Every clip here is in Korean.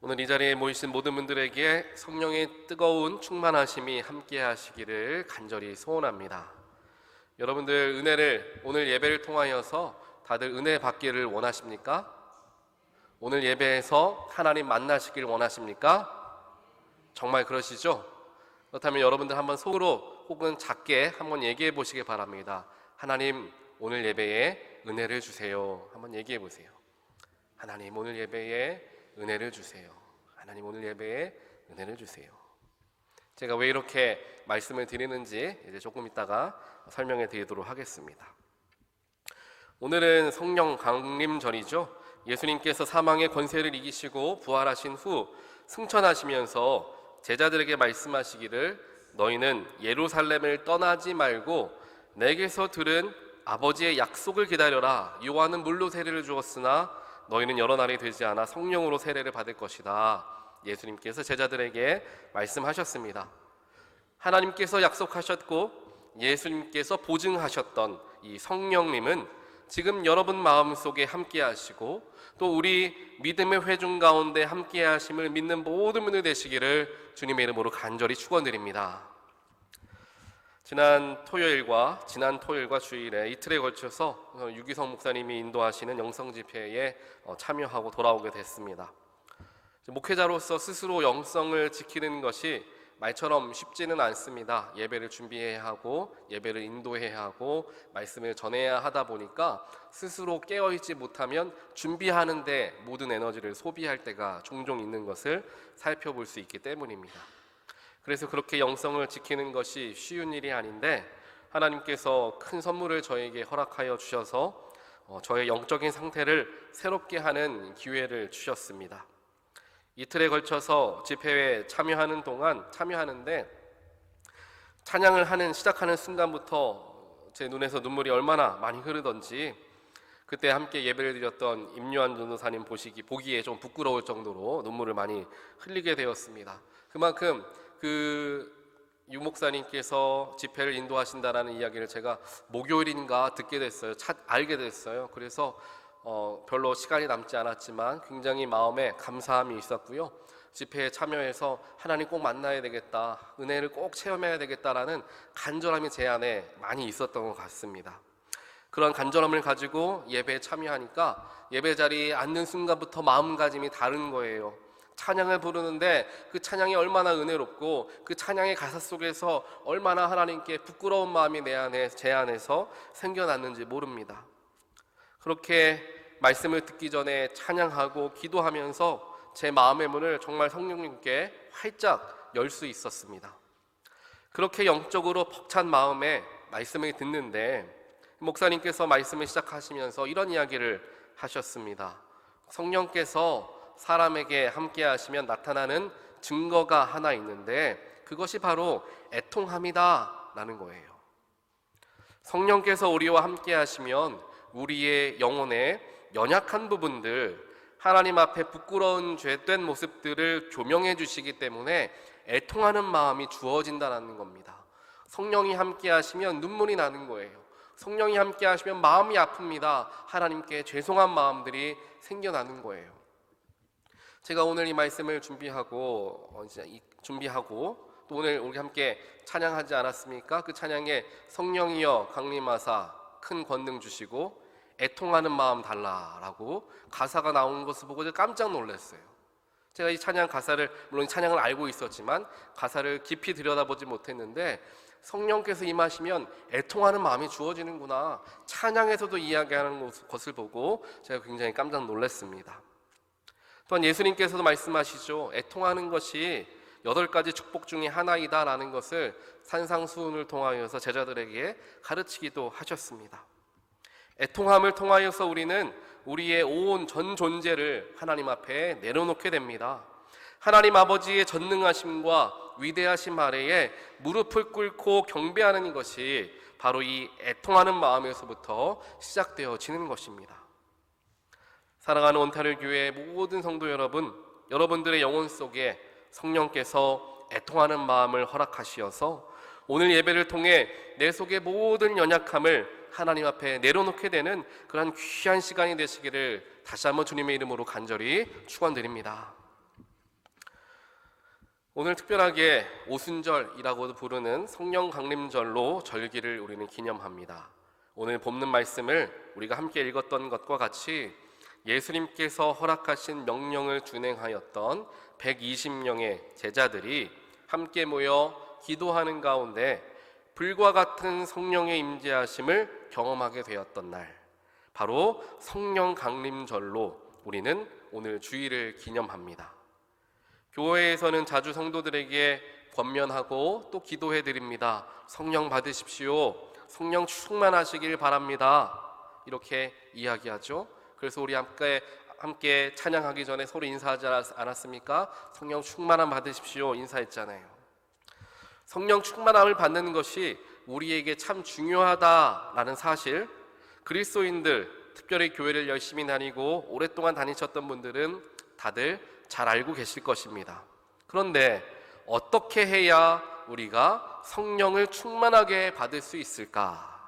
오늘 이 자리에 모이신 모든 분들에게 성령의 뜨거운 충만하심이 함께 하시기를 간절히 소원합니다. 여러분들 은혜를 오늘 예배를 통하여서 다들 은혜 받기를 원하십니까? 오늘 예배에서 하나님 만나시길 원하십니까? 정말 그러시죠? 그렇다면 여러분들 한번 속으로 혹은 작게 한번 얘기해 보시기 바랍니다. 하나님 오늘 예배에 은혜를 주세요. 한번 얘기해 보세요. 하나님 오늘 예배에 은혜를 주세요. 하나님 오늘 예배에 은혜를 주세요. 제가 왜 이렇게 말씀을 드리는지 이제 조금 있다가 설명해 드리도록 하겠습니다. 오늘은 성령 강림절이죠. 예수님께서 사망의 권세를 이기시고 부활하신 후 승천하시면서 제자들에게 말씀하시기를 너희는 예루살렘을 떠나지 말고 내게서 들은 아버지의 약속을 기다려라. 요한은 물로 세례를 주었으나 너희는 여러 날이 되지 않아 성령으로 세례를 받을 것이다. 예수님께서 제자들에게 말씀하셨습니다. 하나님께서 약속하셨고 예수님께서 보증하셨던 이 성령님은 지금 여러분 마음속에 함께 하시고 또 우리 믿음의 회중 가운데 함께 하심을 믿는 모든 분들 되시기를 주님의 이름으로 간절히 축원드립니다. 지난 토요일과 주일에 이틀에 걸쳐서 유기성 목사님이 인도하시는 영성 집회에 참여하고 돌아오게 됐습니다. 목회자로서 스스로 영성을 지키는 것이 말처럼 쉽지는 않습니다. 예배를 준비해야 하고 예배를 인도해야 하고 말씀을 전해야 하다 보니까 스스로 깨어있지 못하면 준비하는 데 모든 에너지를 소비할 때가 종종 있는 것을 살펴볼 수 있기 때문입니다. 그래서 그렇게 영성을 지키는 것이 쉬운 일이 아닌데 하나님께서 큰 선물을 저에게 허락하여 주셔서 저의 영적인 상태를 새롭게 하는 기회를 주셨습니다. 이틀에 걸쳐서 집회에 참여하는데 찬양을 시작하는 순간부터 제 눈에서 눈물이 얼마나 많이 흐르던지 그때 함께 예배를 드렸던 임요한 전도사님 보기에 좀 부끄러울 정도로 눈물을 많이 흘리게 되었습니다. 그만큼 유 목사님께서 집회를 인도하신다라는 이야기를 제가 목요일인가 알게 됐어요. 그래서 별로 시간이 남지 않았지만 굉장히 마음에 감사함이 있었고요. 집회에 참여해서 하나님 꼭 만나야 되겠다, 은혜를 꼭 체험해야 되겠다라는 간절함이 제 안에 많이 있었던 것 같습니다. 그런 간절함을 가지고 예배에 참여하니까 예배 자리에 앉는 순간부터 마음가짐이 다른 거예요. 찬양을 부르는데 그 찬양이 얼마나 은혜롭고 그 찬양의 가사 속에서 얼마나 하나님께 부끄러운 마음이 제 안에서 생겨났는지 모릅니다. 그렇게 말씀을 듣기 전에 찬양하고 기도하면서 제 마음의 문을 정말 성령님께 활짝 열 수 있었습니다. 그렇게 영적으로 벅찬 마음에 말씀을 듣는데 목사님께서 말씀을 시작하시면서 이런 이야기를 하셨습니다. 성령께서 사람에게 함께 하시면 나타나는 증거가 하나 있는데 그것이 바로 애통함이다 라는 거예요. 성령께서 우리와 함께 하시면 우리의 영혼의 연약한 부분들, 하나님 앞에 부끄러운 죄된 모습들을 조명해 주시기 때문에 애통하는 마음이 주어진다는 겁니다. 성령이 함께 하시면 눈물이 나는 거예요. 성령이 함께 하시면 마음이 아픕니다. 하나님께 죄송한 마음들이 생겨나는 거예요. 제가 오늘 이 말씀을 준비하고 또 오늘 우리 함께 찬양하지 않았습니까? 그 찬양에 성령이여 강림하사 큰 권능 주시고 애통하는 마음 달라라고 가사가 나오는 것을 보고 제가 깜짝 놀랐어요. 제가 이 찬양 가사를 물론 이 찬양을 알고 있었지만 가사를 깊이 들여다보지 못했는데 성령께서 임하시면 애통하는 마음이 주어지는구나, 찬양에서도 이야기하는 것을 보고 제가 굉장히 깜짝 놀랐습니다. 또한 예수님께서도 말씀하시죠. 애통하는 것이 8가지 축복 중에 하나이다 라는 것을 산상수훈을 통하여서 제자들에게 가르치기도 하셨습니다. 애통함을 통하여서 우리는 우리의 온 전 존재를 하나님 앞에 내려놓게 됩니다. 하나님 아버지의 전능하심과 위대하심 아래에 무릎을 꿇고 경배하는 것이 바로 이 애통하는 마음에서부터 시작되어지는 것입니다. 사랑하는 온타를 교회 모든 성도 여러분, 여러분들의 영혼 속에 성령께서 애통하는 마음을 허락하시어서 오늘 예배를 통해 내 속의 모든 연약함을 하나님 앞에 내려놓게 되는 그런 귀한 시간이 되시기를 다시 한번 주님의 이름으로 간절히 축원드립니다. 오늘 특별하게 오순절이라고도 부르는 성령 강림절로 절기를 우리는 기념합니다. 오늘 본문 말씀을 우리가 함께 읽었던 것과 같이 예수님께서 허락하신 명령을 준행하였던 120명의 제자들이 함께 모여 기도하는 가운데 불과 같은 성령의 임재하심을 경험하게 되었던 날, 바로 성령 강림절로 우리는 오늘 주일을 기념합니다. 교회에서는 자주 성도들에게 권면하고 또 기도해 드립니다. 성령 받으십시오. 성령 충만하시길 바랍니다. 이렇게 이야기하죠. 그래서 우리 함께 찬양하기 전에 서로 인사하지 않았습니까? 성령 충만함 받으십시오 인사했잖아요. 성령 충만함을 받는 것이 우리에게 참 중요하다라는 사실, 그리스도인들, 특별히 교회를 열심히 다니고 오랫동안 다니셨던 분들은 다들 잘 알고 계실 것입니다. 그런데 어떻게 해야 우리가 성령을 충만하게 받을 수 있을까?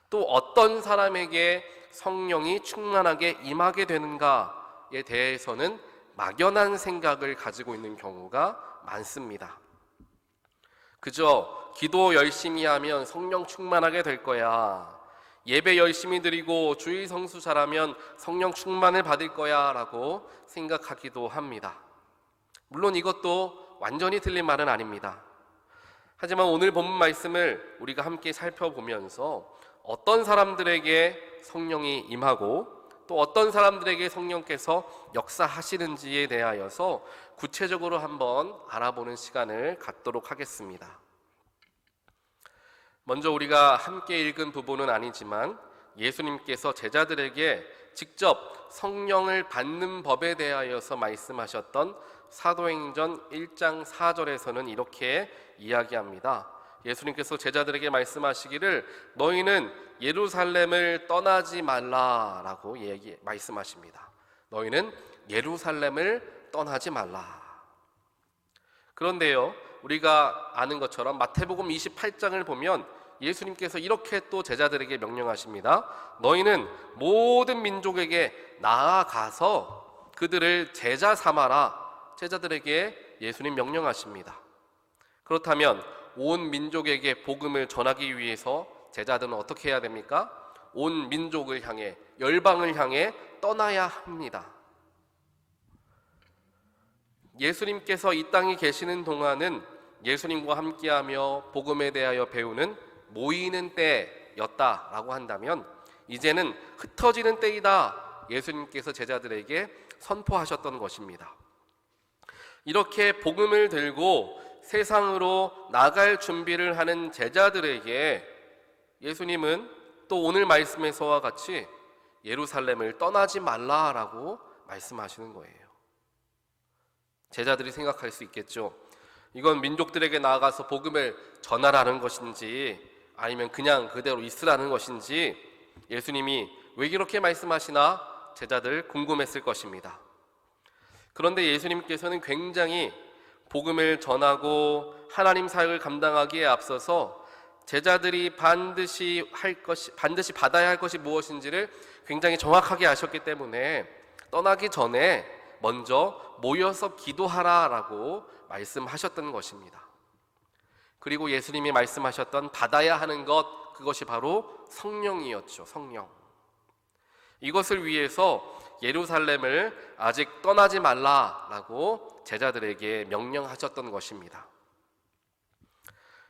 또 어떤 사람에게 성령이 충만하게 임하게 되는가에 대해서는 막연한 생각을 가지고 있는 경우가 많습니다. 그저 기도 열심히 하면 성령 충만하게 될 거야, 예배 열심히 드리고 주일 성수 잘하면 성령 충만을 받을 거야 라고 생각하기도 합니다. 물론 이것도 완전히 틀린 말은 아닙니다. 하지만 오늘 본문 말씀을 우리가 함께 살펴보면서 어떤 사람들에게 성령이 임하고 또 어떤 사람들에게 성령께서 역사하시는지에 대하여서 구체적으로 한번 알아보는 시간을 갖도록 하겠습니다. 먼저 우리가 함께 읽은 부분은 아니지만 예수님께서 제자들에게 직접 성령을 받는 법에 대하여서 말씀하셨던 사도행전 1장 4절에서는 이렇게 이야기합니다. 예수님께서 제자들에게 말씀하시기를 너희는 예루살렘을 떠나지 말라라고 말씀하십니다. 너희는 예루살렘을 떠나지 말라. 그런데요, 우리가 아는 것처럼 마태복음 28장을 보면 예수님께서 이렇게 또 제자들에게 명령하십니다. 너희는 모든 민족에게 나아가서 그들을 제자 삼아라. 제자들에게 예수님 명령하십니다. 그렇다면 온 민족에게 복음을 전하기 위해서 제자들은 어떻게 해야 됩니까? 온 민족을 향해, 열방을 향해 떠나야 합니다. 예수님께서 이 땅에 계시는 동안은 예수님과 함께하며 복음에 대하여 배우는 모이는 때였다라고 한다면 이제는 흩어지는 때이다, 예수님께서 제자들에게 선포하셨던 것입니다. 이렇게 복음을 들고 세상으로 나갈 준비를 하는 제자들에게 예수님은 또 오늘 말씀에서와 같이 예루살렘을 떠나지 말라라고 말씀하시는 거예요. 제자들이 생각할 수 있겠죠. 이건 민족들에게 나아가서 복음을 전하라는 것인지 아니면 그냥 그대로 있으라는 것인지 예수님이 왜 이렇게 말씀하시나 제자들 궁금했을 것입니다. 그런데 예수님께서는 굉장히 복음을 전하고 하나님 사역을 감당하기에 앞서서 제자들이 반드시 받아야 할 것이 무엇인지를 굉장히 정확하게 아셨기 때문에 떠나기 전에 먼저 모여서 기도하라라고 말씀하셨던 것입니다. 그리고 예수님이 말씀하셨던 받아야 하는 것, 그것이 바로 성령이었죠. 성령. 이것을 위해서 예루살렘을 아직 떠나지 말라라고 제자들에게 명령하셨던 것입니다.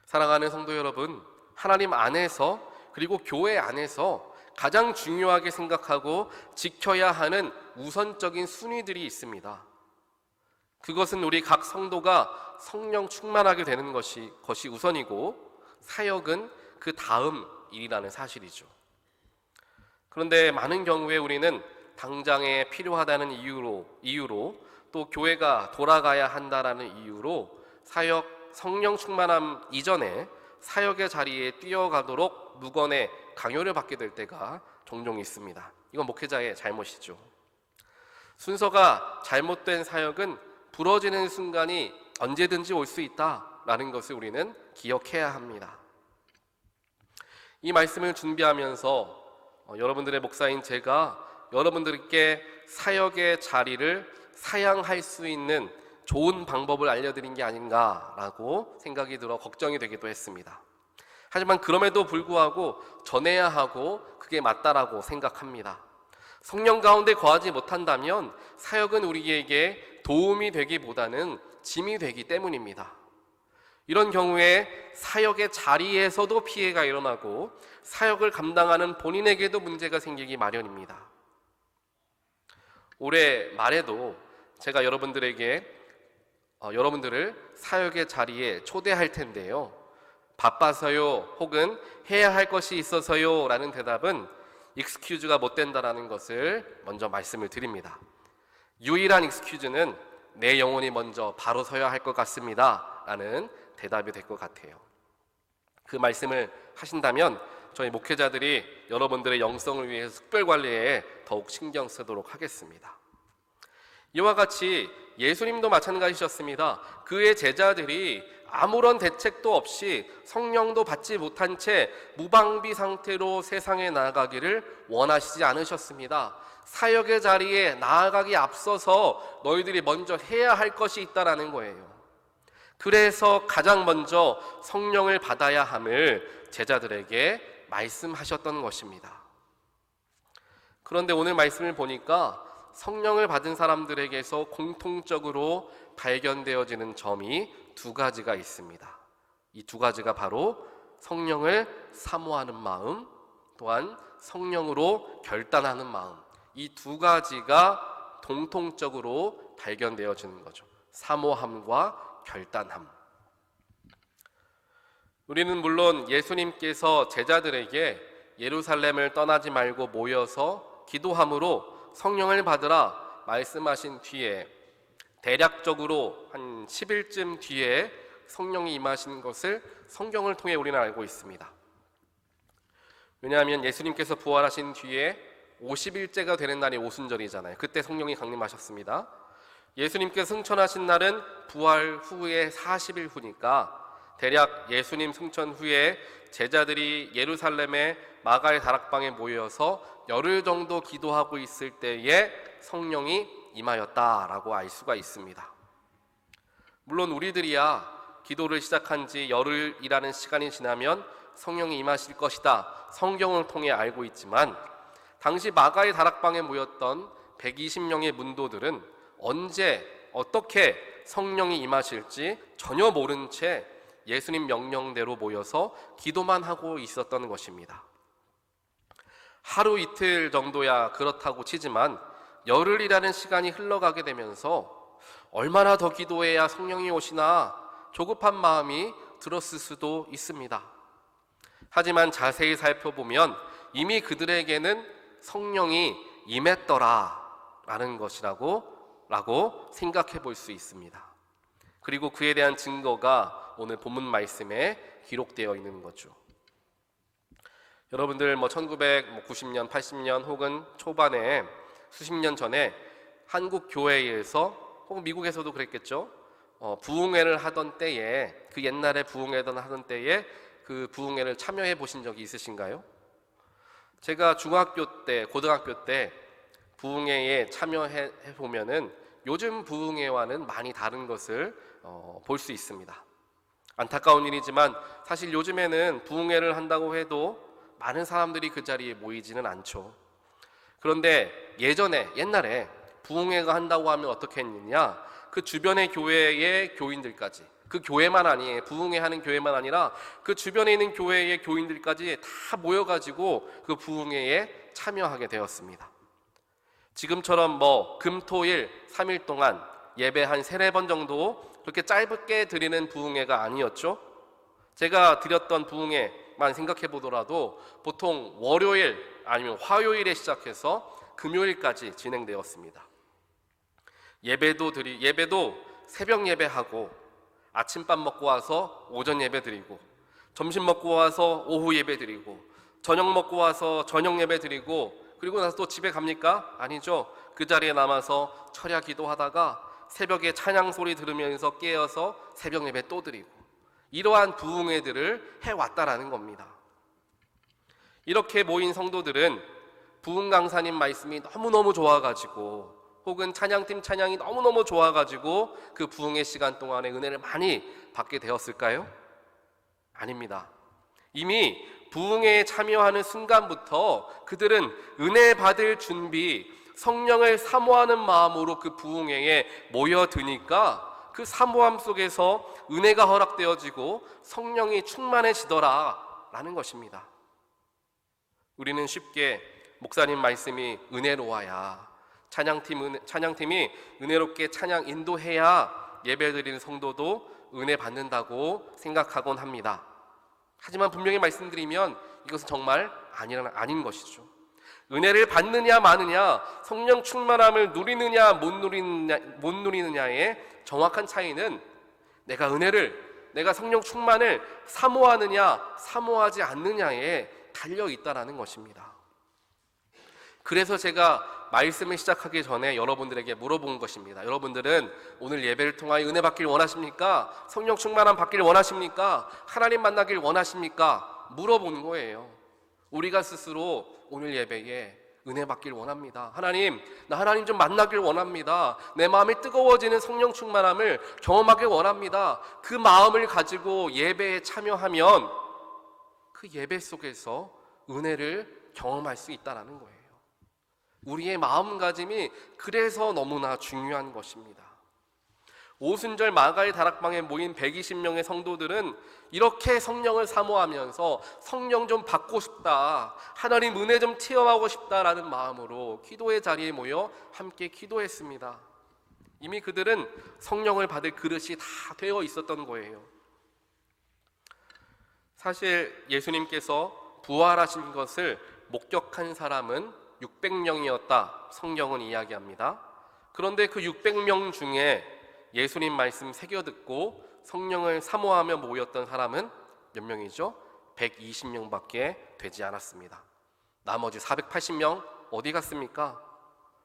사랑하는 성도 여러분, 하나님 안에서 그리고 교회 안에서 가장 중요하게 생각하고 지켜야 하는 우선적인 순위들이 있습니다. 그것은 우리 각 성도가 성령 충만하게 되는 것이 우선이고 사역은 그 다음 일이라는 사실이죠. 그런데 많은 경우에 우리는 당장에 필요하다는 이유로 또 교회가 돌아가야 한다라는 이유로 성령 충만함 이전에 사역의 자리에 뛰어가도록 무건의 강요를 받게 될 때가 종종 있습니다. 이건 목회자의 잘못이죠. 순서가 잘못된 사역은 부러지는 순간이 언제든지 올 수 있다라는 것을 우리는 기억해야 합니다. 이 말씀을 준비하면서 여러분들의 목사인 제가 여러분들께 사역의 자리를 사양할 수 있는 좋은 방법을 알려드린 게 아닌가라고 생각이 들어 걱정이 되기도 했습니다. 하지만 그럼에도 불구하고 전해야 하고 그게 맞다라고 생각합니다. 성령 가운데 거하지 못한다면 사역은 우리에게 도움이 되기보다는 짐이 되기 때문입니다. 이런 경우에 사역의 자리에서도 피해가 일어나고 사역을 감당하는 본인에게도 문제가 생기기 마련입니다. 올해 말에도 제가 여러분들을 사역의 자리에 초대할 텐데요. 바빠서요 혹은 해야 할 것이 있어서요 라는 대답은 익스큐즈가 못 된다라는 것을 먼저 말씀을 드립니다. 유일한 익스큐즈는 내 영혼이 먼저 바로 서야 할 것 같습니다 라는 대답이 될 것 같아요. 그 말씀을 하신다면 저희 목회자들이 여러분들의 영성을 위해서 특별관리에 더욱 신경 쓰도록 하겠습니다. 이와 같이 예수님도 마찬가지셨습니다. 그의 제자들이 아무런 대책도 없이 성령도 받지 못한 채 무방비 상태로 세상에 나아가기를 원하시지 않으셨습니다. 사역의 자리에 나아가기 앞서서 너희들이 먼저 해야 할 것이 있다라는 거예요. 그래서 가장 먼저 성령을 받아야 함을 제자들에게 말씀하셨던 것입니다. 그런데 오늘 말씀을 보니까 성령을 받은 사람들에게서 공통적으로 발견되어지는 점이 두 가지가 있습니다. 이 두 가지가 바로 성령을 사모하는 마음, 또한 성령으로 결단하는 마음, 이 두 가지가 공통적으로 발견되어지는 거죠. 사모함과 결단함. 우리는 물론 예수님께서 제자들에게 예루살렘을 떠나지 말고 모여서 기도함으로 성령을 받으라 말씀하신 뒤에 대략적으로 한 10일쯤 뒤에 성령이 임하신 것을 성경을 통해 우리는 알고 있습니다. 왜냐하면 예수님께서 부활하신 뒤에 50일째가 되는 날이 오순절이잖아요. 그때 성령이 강림하셨습니다. 예수님께서 승천하신 날은 부활 후에 40일 후니까 대략 예수님 승천 후에 제자들이 예루살렘의 마가의 다락방에 모여서 열흘 정도 기도하고 있을 때에 성령이 임하였다라고 알 수가 있습니다. 물론 우리들이야 기도를 시작한 지 열흘이라는 시간이 지나면 성령이 임하실 것이다 성경을 통해 알고 있지만 당시 마가의 다락방에 모였던 120명의 문도들은 언제 어떻게 성령이 임하실지 전혀 모른 채 예수님 명령대로 모여서 기도만 하고 있었던 것입니다. 하루 이틀 정도야 그렇다고 치지만 열흘이라는 시간이 흘러가게 되면서 얼마나 더 기도해야 성령이 오시나 조급한 마음이 들었을 수도 있습니다. 하지만 자세히 살펴보면 이미 그들에게는 성령이 임했더라라는 것이라고 생각해 볼 수 있습니다. 그리고 그에 대한 증거가 오늘 본문 말씀에 기록되어 있는 거죠. 여러분들 1990년, 80년 혹은 초반에 수십 년 전에 한국 교회에서 혹은 미국에서도 그랬겠죠. 부흥회를 하던 때에 그 옛날에 부흥회를 하던 때에 그 부흥회를 참여해 보신 적이 있으신가요? 제가 중학교 때, 고등학교 때 부흥회에 참여해 보면은 요즘 부흥회와는 많이 다른 것을 볼 수 있습니다. 안타까운 일이지만 사실 요즘에는 부흥회를 한다고 해도 많은 사람들이 그 자리에 모이지는 않죠. 그런데 옛날에 부흥회가 한다고 하면 어떻게 했느냐? 그 주변의 교회의 교인들까지, 그 교회만 아니에요. 부흥회 하는 교회만 아니라 그 주변에 있는 교회의 교인들까지 다 모여가지고 그 부흥회에 참여하게 되었습니다. 지금처럼 금토일 3일 동안 예배 한 3-4번 정도 그렇게 짧게 드리는 부흥회가 아니었죠. 제가 드렸던 부흥회만 생각해 보더라도 보통 월요일 아니면 화요일에 시작해서 금요일까지 진행되었습니다. 예배도 새벽 예배하고 아침밥 먹고 와서 오전 예배 드리고 점심 먹고 와서 오후 예배 드리고 저녁 먹고 와서 저녁 예배 드리고 그리고 나서 또 집에 갑니까? 아니죠. 그 자리에 남아서 철야 기도하다가 새벽에 찬양 소리 들으면서 깨어서 새벽 예배 또 드리고 이러한 부흥회들을 해왔다라는 겁니다. 이렇게 모인 성도들은 부흥 강사님 말씀이 너무너무 좋아가지고 혹은 찬양팀 찬양이 너무너무 좋아가지고 그 부흥의 시간 동안에 은혜를 많이 받게 되었을까요? 아닙니다. 이미 부흥회에 참여하는 순간부터 그들은 은혜 받을 준비, 성령을 사모하는 마음으로 그 부흥회에 모여드니까 그 사모함 속에서 은혜가 허락되어지고 성령이 충만해지더라 라는 것입니다. 우리는 쉽게 목사님 말씀이 은혜로워야, 찬양팀이 은혜롭게 찬양 인도해야 예배드리는 성도도 은혜 받는다고 생각하곤 합니다. 하지만 분명히 말씀드리면 이것은 정말 아닌 것이죠. 은혜를 받느냐 마느냐, 성령 충만함을 누리느냐 못 누리느냐의 정확한 차이는 내가 성령 충만을 사모하느냐 사모하지 않느냐에 달려 있다라는 것입니다. 그래서 제가 말씀을 시작하기 전에 여러분들에게 물어본 것입니다. 여러분들은 오늘 예배를 통하여 은혜 받길 원하십니까? 성령 충만함 받길 원하십니까? 하나님 만나길 원하십니까? 물어보는 거예요. 우리가 스스로 오늘 예배에 은혜 받길 원합니다. 나 하나님 좀 만나길 원합니다. 내 마음이 뜨거워지는 성령 충만함을 경험하길 원합니다. 그 마음을 가지고 예배에 참여하면 그 예배 속에서 은혜를 경험할 수 있다는 거예요. 우리의 마음가짐이 그래서 너무나 중요한 것입니다. 오순절 마가의 다락방에 모인 120명의 성도들은 이렇게 성령을 사모하면서 성령 좀 받고 싶다, 하나님 은혜 좀 체험하고 싶다라는 마음으로 기도의 자리에 모여 함께 기도했습니다. 이미 그들은 성령을 받을 그릇이 다 되어 있었던 거예요. 사실 예수님께서 부활하신 것을 목격한 사람은 600명이었다 성경은 이야기합니다. 그런데 그 600명 중에 예수님 말씀 새겨 듣고 성령을 사모하며 모였던 사람은 몇 명이죠? 120명밖에 되지 않았습니다. 나머지 480명 어디 갔습니까?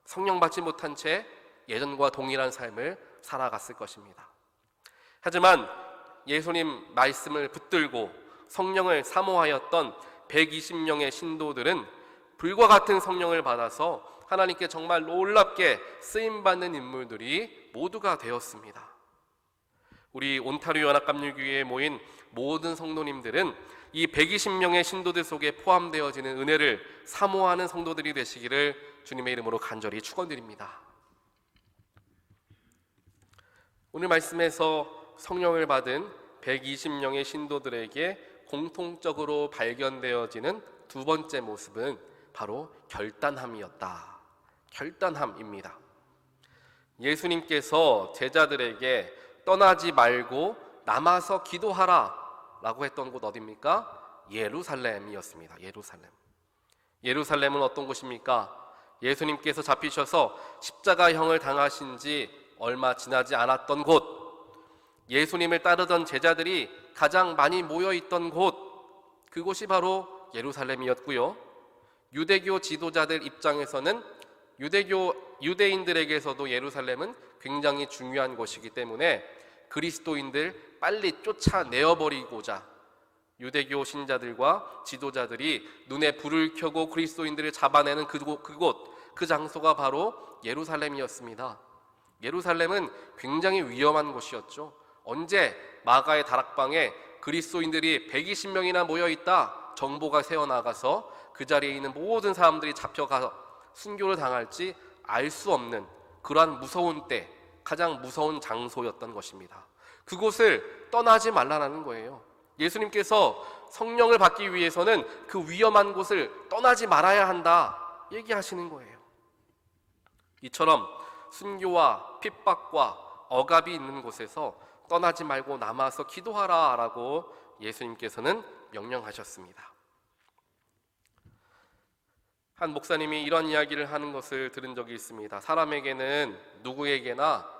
성령 받지 못한 채 예전과 동일한 삶을 살아갔을 것입니다. 하지만 예수님 말씀을 붙들고 성령을 사모하였던 120명의 신도들은 불과 같은 성령을 받아서 하나님께 정말 놀랍게 쓰임받는 인물들이 모두가 되었습니다. 우리 온타리오 연합감리교회에 모인 모든 성도님들은 이 120명의 신도들 속에 포함되어지는 은혜를 사모하는 성도들이 되시기를 주님의 이름으로 간절히 축원드립니다. 오늘 말씀에서 성령을 받은 120명의 신도들에게 공통적으로 발견되어지는 두 번째 모습은 바로 결단함이었다. 결단함입니다. 예수님께서 제자들에게 떠나지 말고 남아서 기도하라 라고 했던 곳 어디입니까? 예루살렘이었습니다. 예루살렘은 어떤 곳입니까? 예수님께서 잡히셔서 십자가형을 당하신 지 얼마 지나지 않았던 곳, 예수님을 따르던 제자들이 가장 많이 모여있던 곳, 그곳이 바로 예루살렘이었고요. 유대교 지도자들 입장에서는 유대인들에게서도 예루살렘은 굉장히 중요한 곳이기 때문에 그리스도인들 빨리 쫓아내어버리고자 유대교 신자들과 지도자들이 눈에 불을 켜고 그리스도인들을 잡아내는 그 장소가 바로 예루살렘이었습니다. 예루살렘은 굉장히 위험한 곳이었죠. 언제 마가의 다락방에 그리스도인들이 120명이나 모여있다 정보가 새어나가서 그 자리에 있는 모든 사람들이 잡혀가서 순교를 당할지 알 수 없는 그러한 무서운 때, 가장 무서운 장소였던 것입니다. 그곳을 떠나지 말라는 거예요. 예수님께서 성령을 받기 위해서는 그 위험한 곳을 떠나지 말아야 한다 얘기하시는 거예요. 이처럼 순교와 핍박과 억압이 있는 곳에서 떠나지 말고 남아서 기도하라 라고 예수님께서는 명령하셨습니다. 한 목사님이 이런 이야기를 하는 것을 들은 적이 있습니다. 사람에게는 누구에게나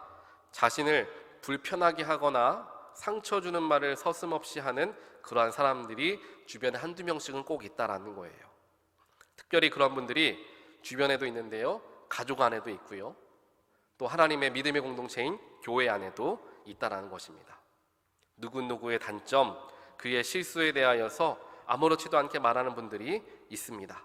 자신을 불편하게 하거나 상처 주는 말을 서슴없이 하는 그러한 사람들이 주변에 한두 명씩은 꼭 있다라는 거예요. 특별히 그런 분들이 주변에도 있는데요, 가족 안에도 있고요, 또 하나님의 믿음의 공동체인 교회 안에도 있다라는 것입니다. 누구누구의 단점, 그의 실수에 대하여서 아무렇지도 않게 말하는 분들이 있습니다.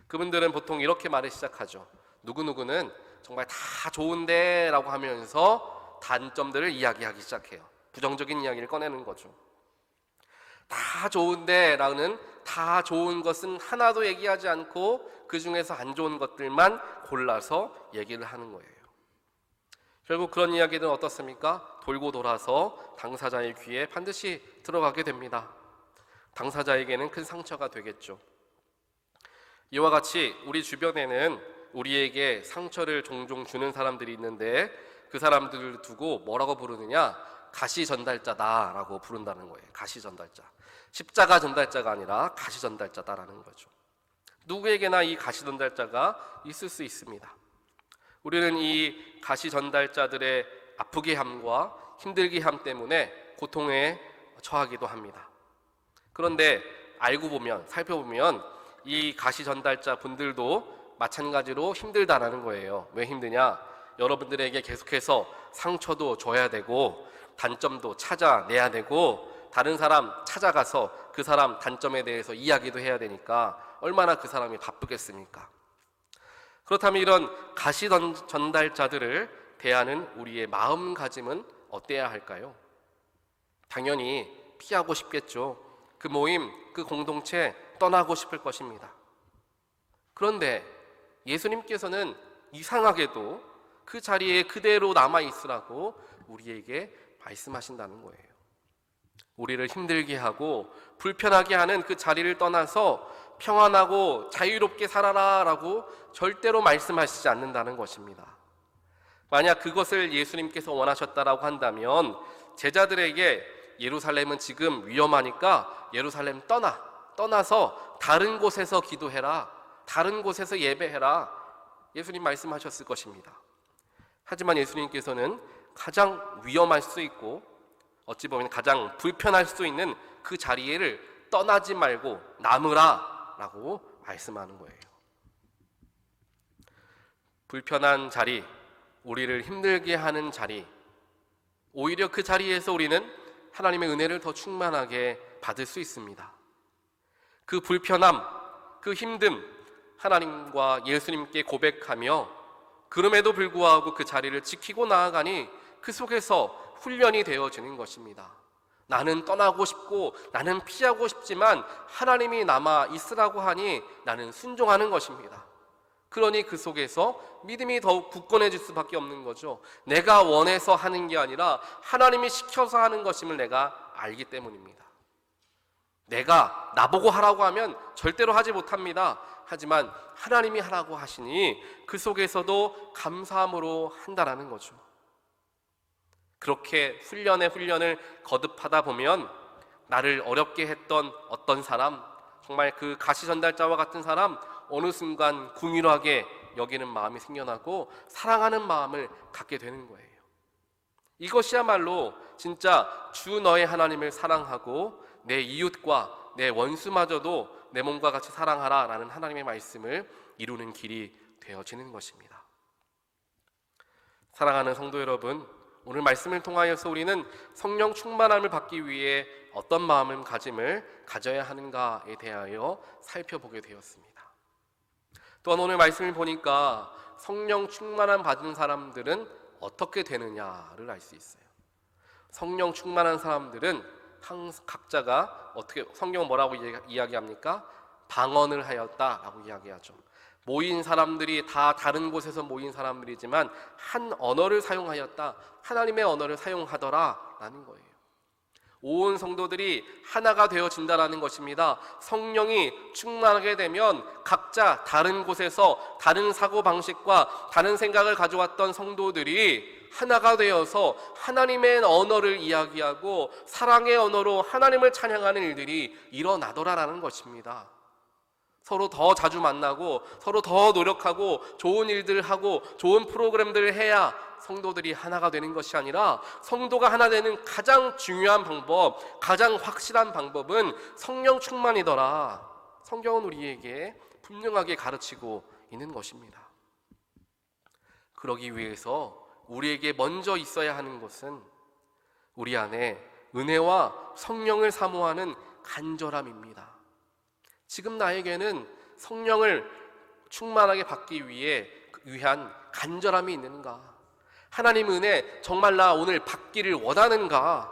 그분들은 보통 이렇게 말을 시작하죠. 누구누구는 정말 다 좋은데 라고 하면서 단점들을 이야기하기 시작해요. 부정적인 이야기를 꺼내는 거죠. 다 좋은데 라는 다 좋은 것은 하나도 얘기하지 않고 그 중에서 안 좋은 것들만 골라서 얘기를 하는 거예요. 결국 그런 이야기는 어떻습니까? 돌고 돌아서 당사자의 귀에 반드시 들어가게 됩니다. 당사자에게는 큰 상처가 되겠죠. 이와 같이 우리 주변에는 우리에게 상처를 종종 주는 사람들이 있는데 그 사람들을 두고 뭐라고 부르느냐? 가시 전달자다라고 부른다는 거예요. 가시 전달자. 십자가 전달자가 아니라 가시 전달자다라는 거죠. 누구에게나 이 가시 전달자가 있을 수 있습니다. 우리는 이 가시 전달자들의 아프게 함과 힘들게 함 때문에 고통에 처하기도 합니다. 그런데 알고 보면, 살펴보면 이 가시 전달자 분들도 마찬가지로 힘들다라는 거예요. 왜 힘드냐? 여러분들에게 계속해서 상처도 줘야 되고 단점도 찾아내야 되고 다른 사람 찾아가서 그 사람 단점에 대해서 이야기도 해야 되니까 얼마나 그 사람이 바쁘겠습니까? 그렇다면 이런 가시 전달자들을 대하는 우리의 마음가짐은 어때야 할까요? 당연히 피하고 싶겠죠. 그 모임, 그 공동체 떠나고 싶을 것입니다. 그런데 예수님께서는 이상하게도 그 자리에 그대로 남아있으라고 우리에게 말씀하신다는 거예요. 우리를 힘들게 하고 불편하게 하는 그 자리를 떠나서 평안하고 자유롭게 살아라 라고 절대로 말씀하시지 않는다는 것입니다. 만약 그것을 예수님께서 원하셨다라고 한다면 제자들에게 예루살렘은 지금 위험하니까 예루살렘 떠나서 다른 곳에서 기도해라, 다른 곳에서 예배해라, 예수님 말씀하셨을 것입니다. 하지만 예수님께서는 가장 위험할 수 있고 어찌 보면 가장 불편할 수 있는 그 자리를 떠나지 말고 남으라 라고 말씀하는 거예요. 불편한 자리, 우리를 힘들게 하는 자리, 오히려 그 자리에서 우리는 하나님의 은혜를 더 충만하게 받을 수 있습니다. 그 불편함, 그 힘듦, 하나님과 예수님께 고백하며 그럼에도 불구하고 그 자리를 지키고 나아가니 그 속에서 훈련이 되어지는 것입니다. 나는 떠나고 싶고 나는 피하고 싶지만 하나님이 남아 있으라고 하니 나는 순종하는 것입니다. 그러니 그 속에서 믿음이 더욱 굳건해질 수밖에 없는 거죠. 내가 원해서 하는 게 아니라 하나님이 시켜서 하는 것임을 내가 알기 때문입니다. 내가 나보고 하라고 하면 절대로 하지 못합니다. 하지만 하나님이 하라고 하시니 그 속에서도 감사함으로 한다라는 거죠. 그렇게 훈련을 거듭하다 보면 나를 어렵게 했던 어떤 사람, 정말 그 가시 전달자와 같은 사람 어느 순간 궁휼하게 여기는 마음이 생겨나고 사랑하는 마음을 갖게 되는 거예요. 이것이야말로 진짜 주 너의 하나님을 사랑하고 내 이웃과 내 원수마저도 내 몸과 같이 사랑하라 라는 하나님의 말씀을 이루는 길이 되어지는 것입니다. 사랑하는 성도 여러분, 오늘 말씀을 통하여서 우리는 성령 충만함을 받기 위해 어떤 마음가짐을 가져야 하는가에 대하여 살펴보게 되었습니다. 또한 오늘 말씀을 보니까 성령 충만함 받은 사람들은 어떻게 되느냐를 알 수 있어요. 성령 충만한 사람들은 각자가 어떻게, 성경은 뭐라고 이야기합니까? 방언을 하였다라고 이야기하죠. 모인 사람들이 다 다른 곳에서 모인 사람들이지만 한 언어를 사용하였다, 하나님의 언어를 사용하더라라는 거예요. 온 성도들이 하나가 되어진다라는 것입니다. 성령이 충만하게 되면 각자 다른 곳에서 다른 사고방식과 다른 생각을 가져왔던 성도들이 하나가 되어서 하나님의 언어를 이야기하고 사랑의 언어로 하나님을 찬양하는 일들이 일어나더라라는 것입니다. 서로 더 자주 만나고 서로 더 노력하고 좋은 일들을 하고 좋은 프로그램들을 해야 성도들이 하나가 되는 것이 아니라 성도가 하나 되는 가장 중요한 방법, 가장 확실한 방법은 성령 충만이더라. 성경은 우리에게 분명하게 가르치고 있는 것입니다. 그러기 위해서 우리에게 먼저 있어야 하는 것은 우리 안에 은혜와 성령을 사모하는 간절함입니다. 지금 나에게는 성령을 충만하게 받기 위해 위한 간절함이 있는가? 하나님 은혜 정말 나 오늘 받기를 원하는가?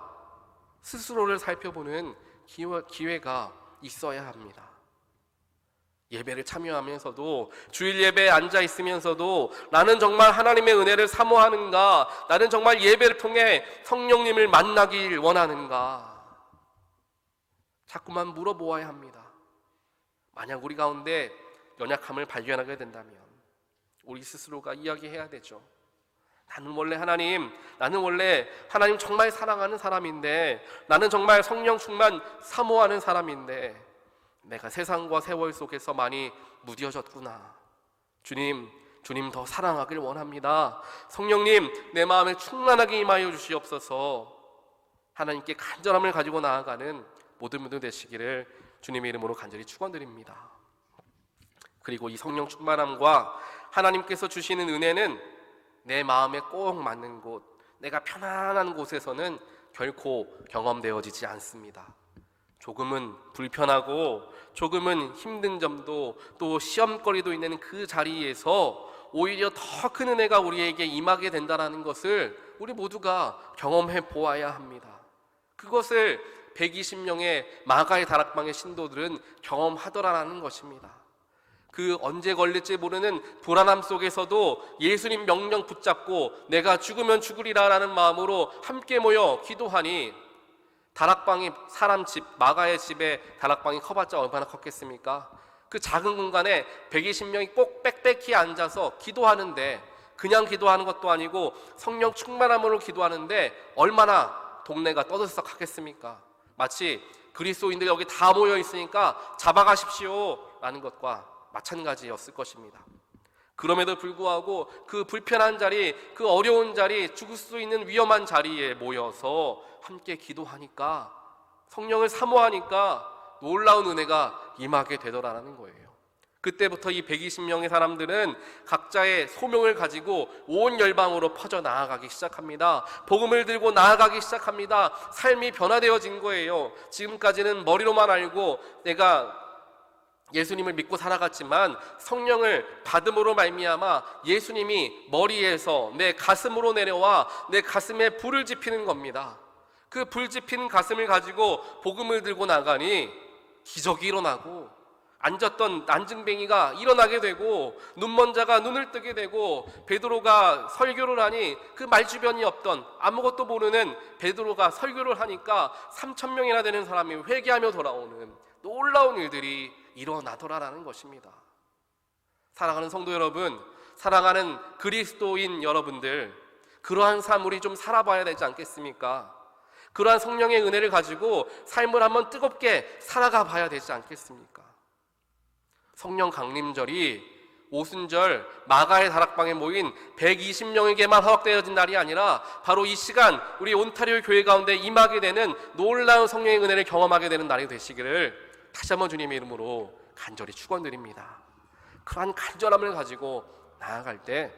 스스로를 살펴보는 기회가 있어야 합니다. 예배를 참여하면서도, 주일 예배에 앉아 있으면서도 나는 정말 하나님의 은혜를 사모하는가? 나는 정말 예배를 통해 성령님을 만나길 원하는가? 자꾸만 물어보아야 합니다. 만약 우리 가운데 연약함을 발견하게 된다면 우리 스스로가 이야기해야 되죠. 나는 원래 하나님 정말 사랑하는 사람인데, 나는 정말 성령 충만 사모하는 사람인데 내가 세상과 세월 속에서 많이 무뎌졌구나. 주님 더 사랑하길 원합니다. 성령님, 내 마음에 충만하게 임하여 주시옵소서. 하나님께 간절함을 가지고 나아가는 모든 분들 되시기를 주님의 이름으로 간절히 축원드립니다. 그리고 이 성령 충만함과 하나님께서 주시는 은혜는 내 마음에 꼭 맞는 곳, 내가 편안한 곳에서는 결코 경험되어지지 않습니다. 조금은 불편하고 조금은 힘든 점도, 또 시험거리도 있는 그 자리에서 오히려 더 큰 은혜가 우리에게 임하게 된다는 것을 우리 모두가 경험해 보아야 합니다. 그것을 120명의 마가의 다락방의 신도들은 경험하더라라는 것입니다. 그 언제 걸릴지 모르는 불안함 속에서도 예수님 명령 붙잡고 내가 죽으면 죽으리라라는 마음으로 함께 모여 기도하니, 다락방이 사람 집, 마가의 집에 다락방이 커봤자 얼마나 컸겠습니까? 그 작은 공간에 120명이 꼭 빽빽히 앉아서 기도하는데, 그냥 기도하는 것도 아니고 성령 충만함으로 기도하는데 얼마나 동네가 떠들썩하겠습니까? 마치 그리스도인들 여기 다 모여 있으니까 잡아가십시오 라는 것과 마찬가지였을 것입니다. 그럼에도 불구하고 그 불편한 자리, 그 어려운 자리, 죽을 수 있는 위험한 자리에 모여서 함께 기도하니까, 성령을 사모하니까 놀라운 은혜가 임하게 되더라라는 거예요. 그때부터 이 120명의 사람들은 각자의 소명을 가지고 온 열방으로 퍼져 나아가기 시작합니다. 복음을 들고 나아가기 시작합니다. 삶이 변화되어진 거예요. 지금까지는 머리로만 알고 내가 예수님을 믿고 살아갔지만, 성령을 받음으로 말미암아 예수님이 머리에서 내 가슴으로 내려와 내 가슴에 불을 지피는 겁니다. 그 불 지피는 가슴을 가지고 복음을 들고 나가니 기적이 일어나고, 앉았던 난증뱅이가 일어나게 되고, 눈먼 자가 눈을 뜨게 되고, 베드로가 설교를 하니 그 말주변이 없던 아무것도 모르는 베드로가 설교를 하니까 3,000명이나 되는 사람이 회개하며 돌아오는 놀라운 일들이 일어나더라라는 것입니다. 사랑하는 성도 여러분, 사랑하는 그리스도인 여러분들, 그러한 삶 우리 좀 살아봐야 되지 않겠습니까? 그러한 성령의 은혜를 가지고 삶을 한번 뜨겁게 살아가 봐야 되지 않겠습니까? 성령 강림절이 오순절 마가의 다락방에 모인 120명에게만 허락되어진 날이 아니라 바로 이 시간 우리 온타리오 교회 가운데 임하게 되는 놀라운 성령의 은혜를 경험하게 되는 날이 되시기를 다시 한번 주님의 이름으로 간절히 축원드립니다. 그러한 간절함을 가지고 나아갈 때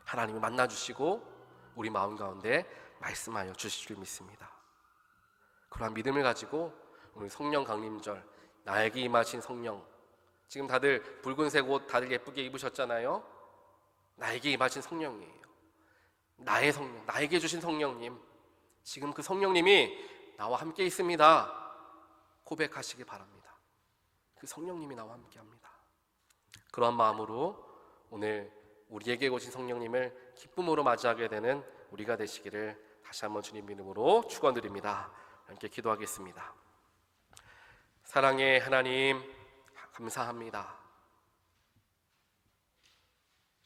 하나님이 만나주시고 우리 마음 가운데 말씀하여 주실 줄 믿습니다. 그러한 믿음을 가지고 오늘 성령 강림절, 나에게 임하신 성령, 지금 다들 붉은색 옷 다들 예쁘게 입으셨잖아요. 나에게 임하신 성령이에요. 나의 성령, 나에게 주신 성령님, 지금 그 성령님이 나와 함께 있습니다 고백하시기 바랍니다. 그 성령님이 나와 함께 합니다. 그러한 마음으로 오늘 우리에게 오신 성령님을 기쁨으로 맞이하게 되는 우리가 되시기를 다시 한번 주님 이름으로 축원드립니다. 함께 기도하겠습니다. 사랑의 하나님, 감사합니다.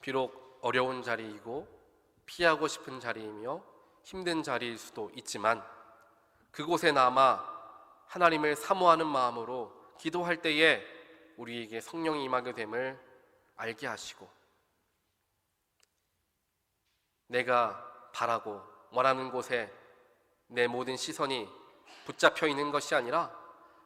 비록 어려운 자리이고 피하고 싶은 자리이며 힘든 자리일 수도 있지만, 그곳에 남아 하나님을 사모하는 마음으로 기도할 때에 우리에게 성령이 임하게 됨을 알게 하시고, 내가 바라고 원하는 곳에 내 모든 시선이 붙잡혀 있는 것이 아니라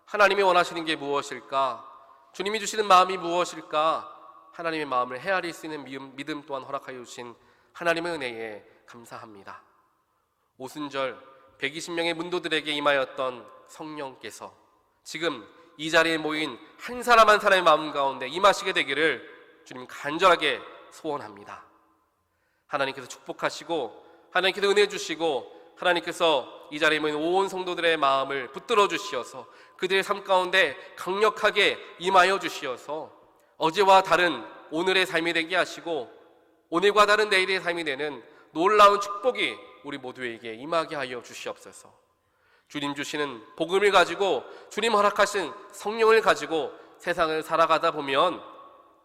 하나님이 원하시는 게 무엇일까, 주님이 주시는 마음이 무엇일까, 하나님의 마음을 헤아릴 수 있는 믿음 또한 허락하여 주신 하나님의 은혜에 감사합니다. 오순절 120명의 문도들에게 임하였던 성령께서 지금 이 자리에 모인 한 사람 한 사람의 마음 가운데 임하시게 되기를 주님 간절하게 소원합니다. 하나님께서 축복하시고 하나님께서 은혜 주시고 하나님께서 이 자리에 있는 온 성도들의 마음을 붙들어 주시어서 그들의 삶 가운데 강력하게 임하여 주시어서 어제와 다른 오늘의 삶이 되게 하시고 오늘과 다른 내일의 삶이 되는 놀라운 축복이 우리 모두에게 임하게 하여 주시옵소서. 주님 주시는 복음을 가지고 주님 허락하신 성령을 가지고 세상을 살아가다 보면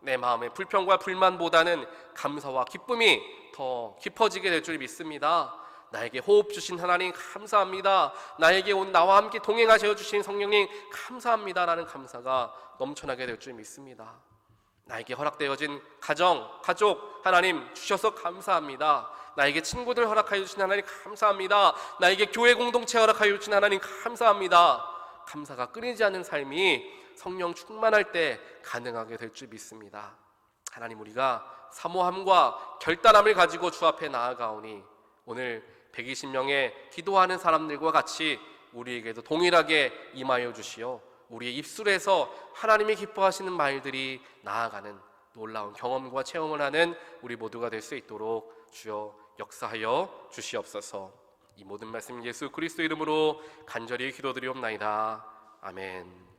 내 마음의 불평과 불만보다는 감사와 기쁨이 더 깊어지게 될 줄 믿습니다. 나에게 호흡 주신 하나님 감사합니다. 나에게 온 나와 함께 동행하셔 주신 성령님 감사합니다 라는 감사가 넘쳐나게 될 줄 믿습니다. 나에게 허락되어진 가정, 가족 하나님 주셔서 감사합니다. 나에게 친구들 허락하여 주신 하나님 감사합니다. 나에게 교회 공동체 허락하여 주신 하나님 감사합니다. 감사가 끊이지 않는 삶이 성령 충만할 때 가능하게 될 줄 믿습니다. 하나님, 우리가 사모함과 결단함을 가지고 주 앞에 나아가오니 오늘 120명의 기도하는 사람들과 같이 우리에게도 동일하게 임하여 주시어 우리의 입술에서 하나님이 기뻐하시는 말들이 나아가는 놀라운 경험과 체험을 하는 우리 모두가 될 수 있도록 주여 역사하여 주시옵소서. 이 모든 말씀 예수 그리스도 이름으로 간절히 기도드리옵나이다. 아멘.